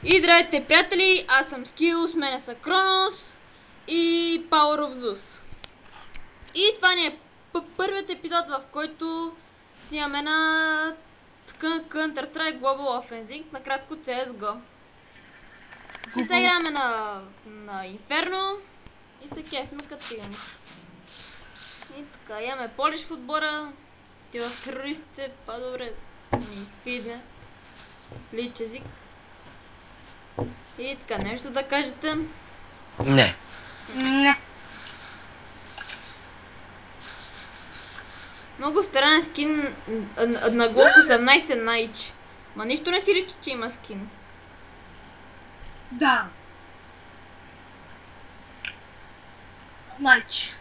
И здравейте, приятели, аз съм Скил, с мене са Кронос и Power of Zeus. И това ни е първият епизод, в който снимаме на Counter-Strike Global Offensive, накратко CSGO. И сега играме на Inferno и се кефме като циганите. И така, имаме полиш в отбора, ти в терористите, по-добре ми фидне, лич език. И така, нещо да кажете? Не. Много странен скин на Glock 18 Найч. Ма нищо не си личи, че има скин. Да. Найч.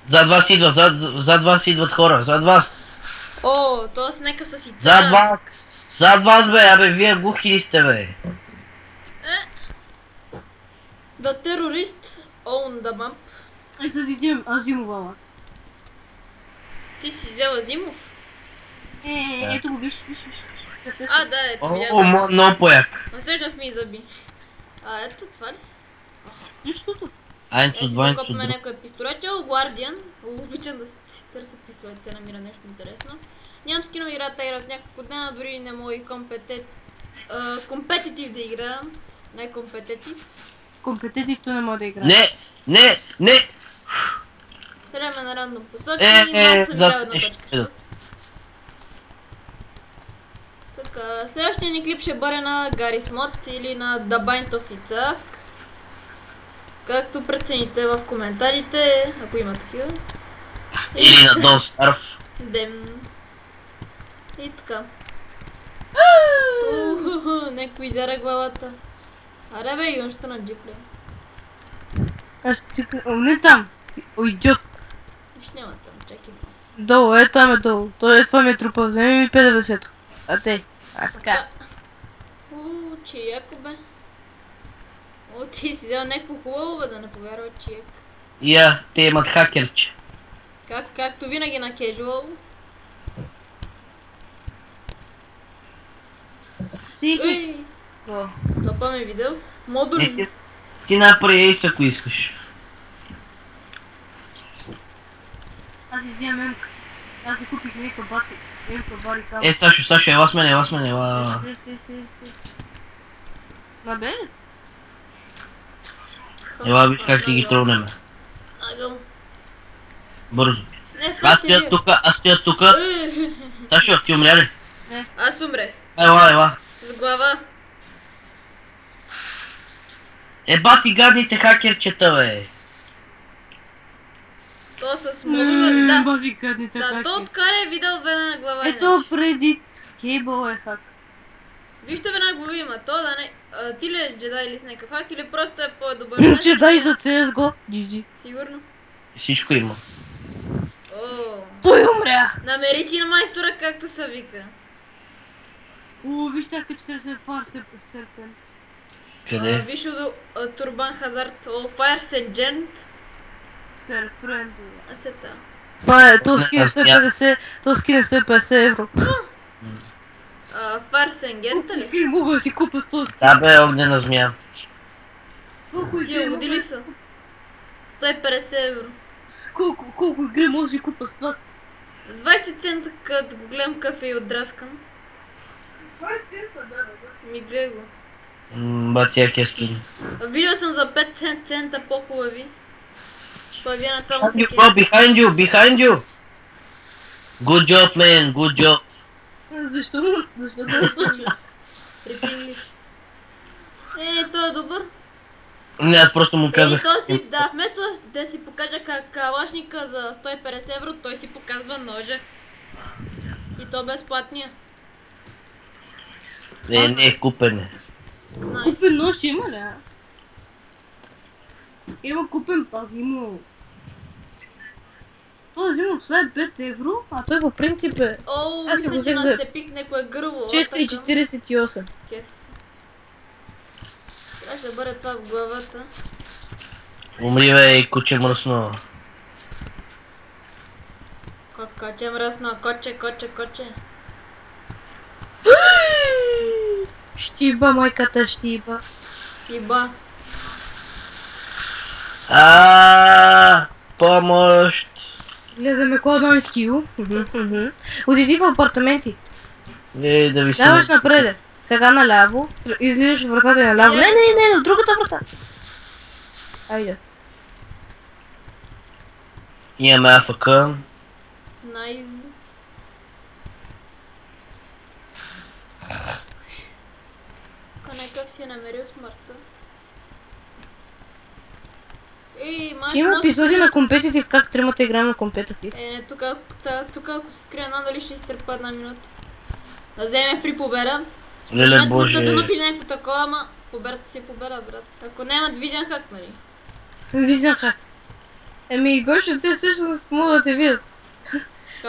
Зад вас идва, зад вас идват хора, зад вас. О, т.е. нека са си Зад вас бе, абе вие глухи ли сте бе? The terrorist own the map. Аз изям Азимова. Ти си взел Азимов? Ето го, виж. А, да, ето видях. О, много пояк. А всъщност ми заби. Ето това ли? Нищото. Айнцо, Си двойнцо. да копме някой пистолет. Guardian. Обичам да си търся пистолет, се намира нещо интересно. Нямам скино играта, игра от няколко дена, дори не мога и компетитив да играя. Не компетитив. Компетитивто не мога да играе. Не! Стреляме на рандом посоки и малко съм играл една точка. Така, следващия ни клип ще бъде на Garry's Mod или на The Bind of Isaac. Както прецените в коментарите, ако има такива. Или на Don't Starve. Дем. И така. Некой изяра главата. Аре бе, юнща на джипле. Аз ти... Не там. Идиот. Виж няма там, чакай. Долу, там е долу. Това ми е трупа. Вземи ми 50-то. А те. Така. Че яко бе. Ти си взел някакво хубаво бе, да не повярва, че яко. Те имат хакерче. Както винаги на casual. Сихи. Топа ме видео. Модули. Ти направи ейс, ако искаш. Аз изям Емкс. Аз си купих някаква бати. Бари там. Сашо, ела с мен, ела. Набере? Ела, виж как ти ги тронеме. Нагъл. Бързо. Аз Аз стоя тука. Сашо, ти умря ли? Не. Аз умре. Ела. С глава. Бати гадните хакерчета бе. То с модули, да. Бати гадните Да, то откара е видео веднага глава. Ето преди кейбъл е хак. Вижте веднага глави има. То да не... Ти ли е джедай или с някакъв хак или просто е по-добър? Джедай за CSGO. GG. Сигурно. Всичко има. Той умря. Намери си на майстора, както се вика. Вижте как 40 фар серпен. Къде? Виж до Турбан Хазард. Fire Sergeant. Серпен. Асета. Това е, този скин е 150, този скин е 150 евро. Fire Sergeant ли? Мога да си купа с този скин. Да бе, огнена змия. Тия води ли са? 150 евро. Колко игри може да си купа с това? 20 цента, като го гледам кафе и отдраскан. 20 цента, да. Ми гледай го. Батия кескин. Видео съм за 5 цента по-хубави. Появи на това му се кефи. Behind you! Good job, man, good job. Защо да случва? Припиниш. Той е добър. Не, аз просто му казах. Вместо да си покажа калашника за 150 евро, той си показва ножа. И то безплатния. Не, купен е. Купен нож има ли? Има купен пазимо. Този зимов след 5 евро, а той по принцип е... Мисля, че нацепих някое гърло. 4,48. Кефи се. Трябва да бъде това в главата. Умри бе, куче мръсно. Коче мръсно, коче. Щиба, майката щиба. Иба. Помощ! Гледаме кой е скил. Отиди в апартаменти. Да ви се... Даваш напред. Сега наляво. Излизаш в вратата и наляво. Не, от другата врата. Айде. Имаме АФК. Найс. Нека си е намерил смъртта. Ще има епизоди на компетитив, как тримата играем на компетитив. Не, тук ако се скрия, дали ще изтърпа една минута. Да вземе фри победа. Леле боже. Да занупили някакво такова, ама победата си е победа, брат. Ако нямат вижен хак, нали? Вижен хак. Еми, Гошо, те всъщност могат да те видят.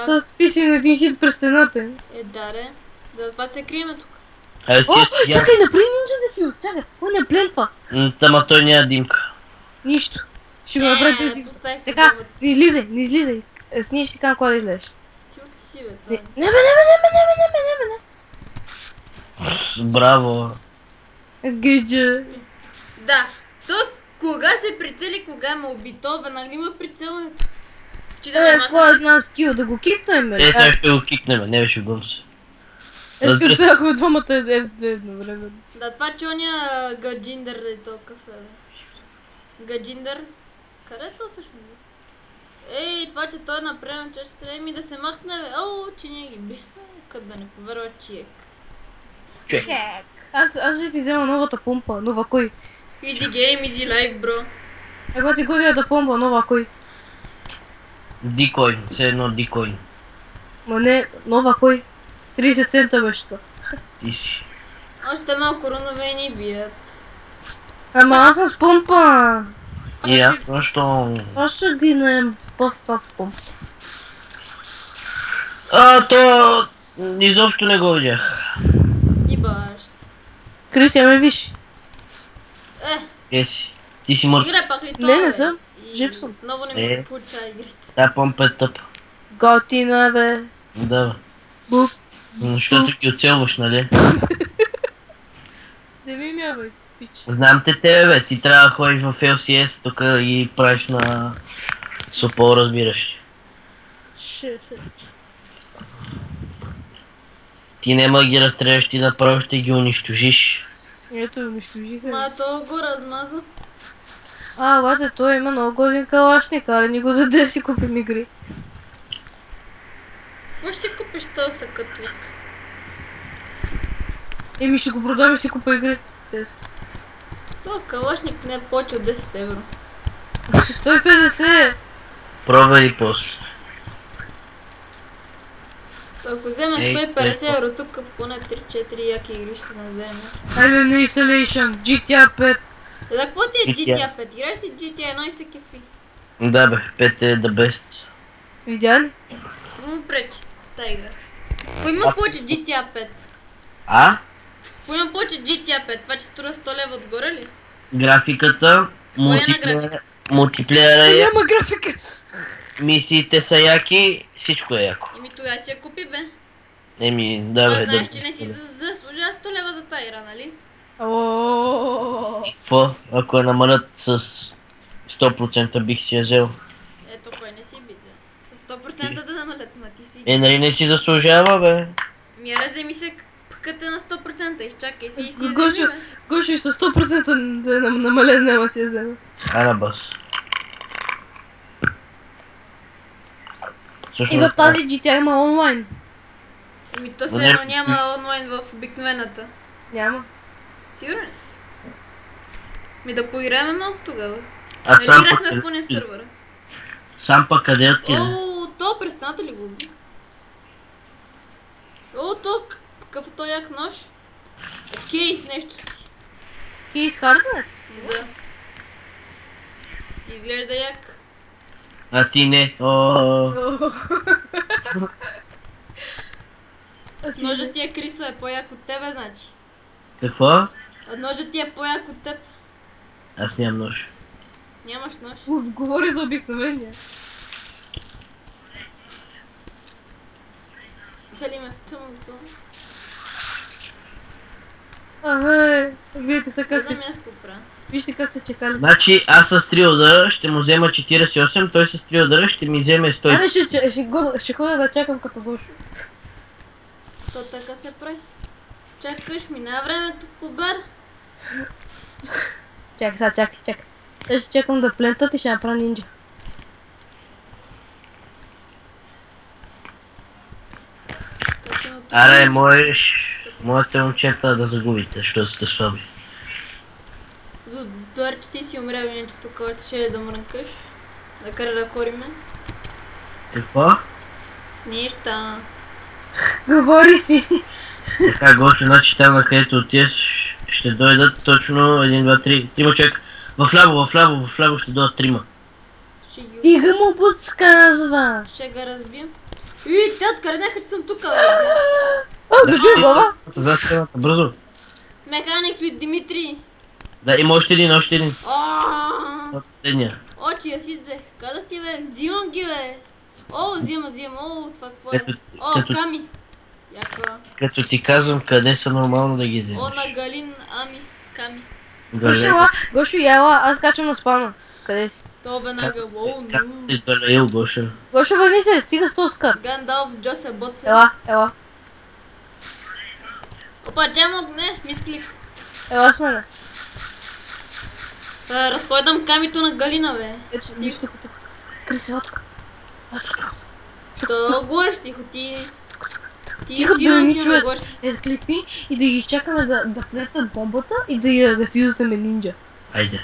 С ти си на един хит през стената. Да, това се криеме тук. О, чакай, направи нинджа дефюз, чакай. О, не пленва. Тама той няма димка. Нищо. Ще го направи преди. Така, не излизай. С ние ще ти кажа кога да излезеш. Ти от си, бе, Не. Браво. Гиджа. Да, то кога се прицели, кога ме убито, веднага има прицелването. Ти да ме Кога знам скил, да го кикнем, бе. Сега ще го кикнем, не беше гон се. Ако двамата е F2 едновременно. Да, това че ония Гаджиндър е толкова е, бе. Гаджиндър? Къде е то всъщност, бе? Това че той направим, че ще трябва ми да се махне, бе. Че ние ги бихме. Като да не повярва чиек. Чек. Аз ще си взема новата помпа, нова кой? Easy game, easy life, бро. Еба ти годината помпа, нова кой? Дикой, все едно дикой. Ма не, нова кой? 30 цента беше това. Ти си. Още малко рунове и ни бият. Ама аз съм с помпа. И аз защо? Аз ще гинем поста с помпа. То... изобщо не го видях. Ибаш се. Крис, я ме виж. Си. Ти си мъртв. Игра пак ли това, Не съм. Жив съм. Много не ми се получа игрите. Та помпа е тъпа. Готина, бе. Да. Буп. Защото ги оцелваш, нали? Вземи ми, бе, пич. Знам те тебе, бе. Ти трябва да ходиш в LCS тук и правиш на... Сопол, разбираш. Ти няма ги разстреляш, ти направо ще ги унищожиш. Ето, унищожиха. Ма то го размаза. Бате, той има много годин калашник, аре ни го даде си купим игри. Какво ще купиш този съкътлик? Еми ще го продам и си купа игри. Сес. То калашник не е повече от 10 евро. 150! Провери после. Ако вземеш 150 евро, тук поне 3-4 яки игри ще се наземе. Alien Isolation, GTA 5. За какво ти е GTA 5? Играеш си GTA 1 и се кефи. Да бе, 5 е the best. Видя ли? Му пречи тази игра. Какво има повече GTA 5? Какво има повече GTA 5? Това че струва 100 лева отгоре ли? Графиката, мултиплеера е, Няма графика! мисиите са яки, всичко е яко. Тогава си я купи, бе. Да бе, Знаеш, че не си заслужава 100 лева за тази игра, нали? Какво? Ако я намалят с 100% бих си я взел. Ето кой не си би взел. С 100% да намалят, ма ти си. Нали не си заслужава, бе? Мира, вземи се пъката на 100%, изчакай си и си я вземи, бе. Гошо и с 100% да е намален, няма си я взема. На бас. И в тази GTA има онлайн. То все едно няма онлайн в обикновената. Няма. Сигурен си? Да поиграем малко тогава. Нали играхме в уния сървъра? Сам пък къде отида? То престаната ли го уби? То какъв е то як нож? Кейс нещо си. Кейс хардвер? Да. Изглежда як. А ти не. Ножът ти е Крисо е по-як от тебе, значи. Какво? Ножът ти е по-як от теб. Аз нямам нож. Нямаш нож. Говори за обикновения. Цели ме в тъмното. Гледайте са как се... Гледам аз какво правя. Вижте как се чекали. Значи аз с 3 удара ще му взема 48, той с 3 удара ще ми вземе 100. Аре ще ходя да чакам като Гошо. То така се прави. Чакаш, минава времето, побер. Чакай. Сега ще чакам да плентат и ще направя нинджа. Скачаме тук. Аре, моите момчета да загубите, защото сте слаби. Добре, че ти си умрял, иначе тук още ще да мрънкаш. Да кара да кориме. Какво? Неща. Говори си. Така, Гошо, значи там на където отиеш ще дойдат точно 1, 2, 3. Трима човек. В ляво ще дойдат 3. Ще ги... Тига му подсказва. Ще ga разбием. И те откъдеха, че съм тук, бе. Доби глава. За стената, бързо. Механик with Димитри. Да, има още един. Последния. Очи, я си взех. Казах ти, бе, взимам ги, бе. О, взимам. О, това какво е? О, Ками. Яка. Като ти казвам къде са нормално да ги вземеш. О, на Галин, Ками. Гошо, яла, аз качвам на спана. Къде си? То веднага, оу, Как ну. си галеил, Гоша? Гошо, върни се, стига с този скар. Гандалф, Джосе, Боце. Ела. Опа, джамок, не, мисклик. Ела с мене. Разходам камито на Галина, бе. Ето, тихо. Криси, отка. То гош, тихо, ти Тихо, си да не ни имам си, чуят. гош. Кликни и да ги изчакаме да плетат бомбата и да я дефюзаме нинджа. Айде.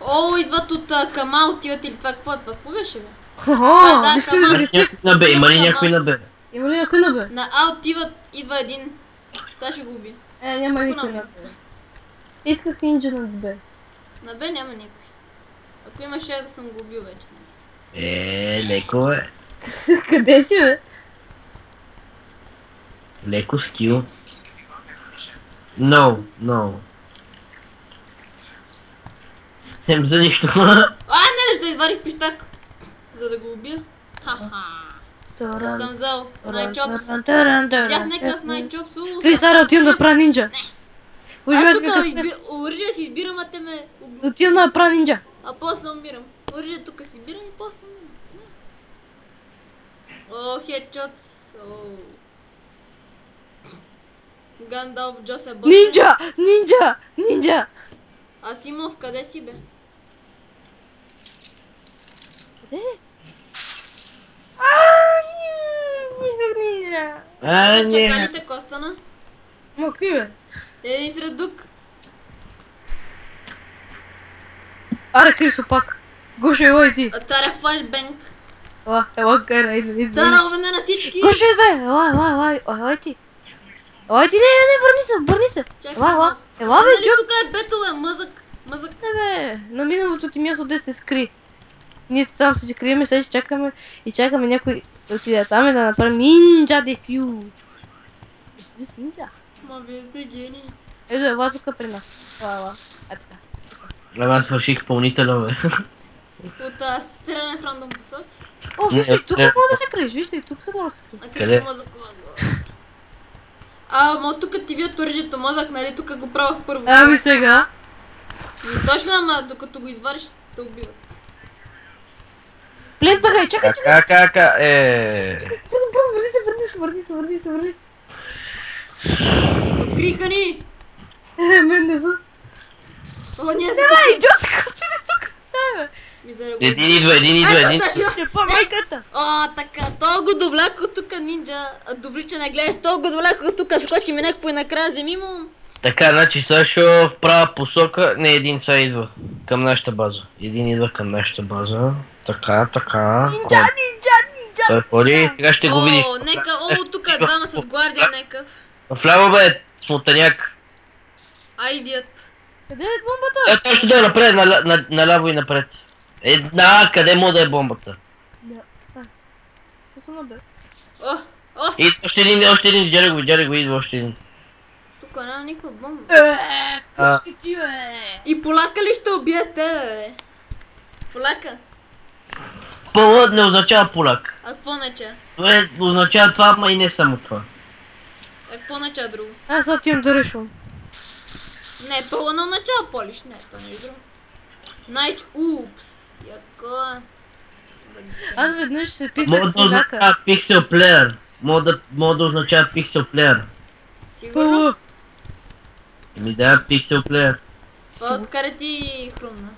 О, идват от Кама, отиват или това какво беше, бе? Хо-хо, да, вижте Кама. ли речи? Някой на Б, има ли някой на Б? Има ли някой на бе? На А отиват, идва един. Сега ще го убия. Няма никой на бе. Исках нинджа на бе. На Б няма никой. Ако има ще да съм го убил вече. Леко е. Къде си бе? Леко скил. No. Хем за нищо. Не, да изварих пищак. За да го убия. Ха-ха. Съм взел Найчопс. Видях някакъв Найчопс. Крис, аре, отивам да правя нинджа. Аз тук оръжие си избирам, а те ме убиват. Отивам да правя нинджа. А после умирам. Оръжие тук си избирам и после умирам. О, хедшотс. Гандалф, Джосе, Босе. Нинджа! Асимов, къде си, бе? Къде? Нинджа! Чакалите Костана. Мокри бе. Те ни сред дук. Аре, Крисо пак. Гошо, ела и ти. Таре флашбенк. Ела, кара, идва. Тара овена на всички. Гошо, идва, ела и ти. Ела и ти, не, върни се. Ела, бе, Нали тук е бето, бе, мъзък. Не бе, на миналото ти място де се скри. Ние там се скриеме, сега ще чакаме някой да отиде там и да направим нинджа дефю. Дефюз нинджа. Ма вие сте гени. Ето, ела тук при нас. Ела. Така. Аз свърших пълнителя, бе. От стреляне в рандом посоки. О, вижте, и тук мога да се криеш, вижте, и тук се мога да се криеш. А Къде? къде мозък? Ма тук ти вият оръжието мозък, нали? Тук го правях първо. Ами сега. Точно, ама докато го извариш, те убиват. Плентаха, чакай. Кака, Върни се. Откриха ни! Мен не са. О, ние са Давай, идиотка, отиде тук. Един идва. Ще по-майката. О, така, то го довляко тук нинджа, довлича не гледаш, то го довляко тук, скочи ми някакво и накрая вземи му. Така, значи Сашо в права посока, не един са идва към нашата база. Един идва към нашата база. Така. Нинджа. Той ходи, сега ще го видиш. Тук е двама с гвардия някакъв. Вляво бе, смутаняк. Айдият. Къде е бомбата? Той ще дойде напред, наляво и напред. Къде му да е бомбата? Идва още един, джаре го, идва още един. Тук няма никаква бомба. Къде си ти, бе? И поляка ли ще убие те, бе? Поляка? Пълът не означава поляк. А какво нача? Това означава това, ама и не само това. А какво нача друго? Аз отивам да решвам. Не, пълно означава полиш. Не, то не е друго. Упс. Яко е. Аз веднъж се Мога писах да поляка. означава пиксел плеер. Мога да означава пиксел плеер. Сигурно? Ми да, пиксел плеер. Това откъде ти хрумна?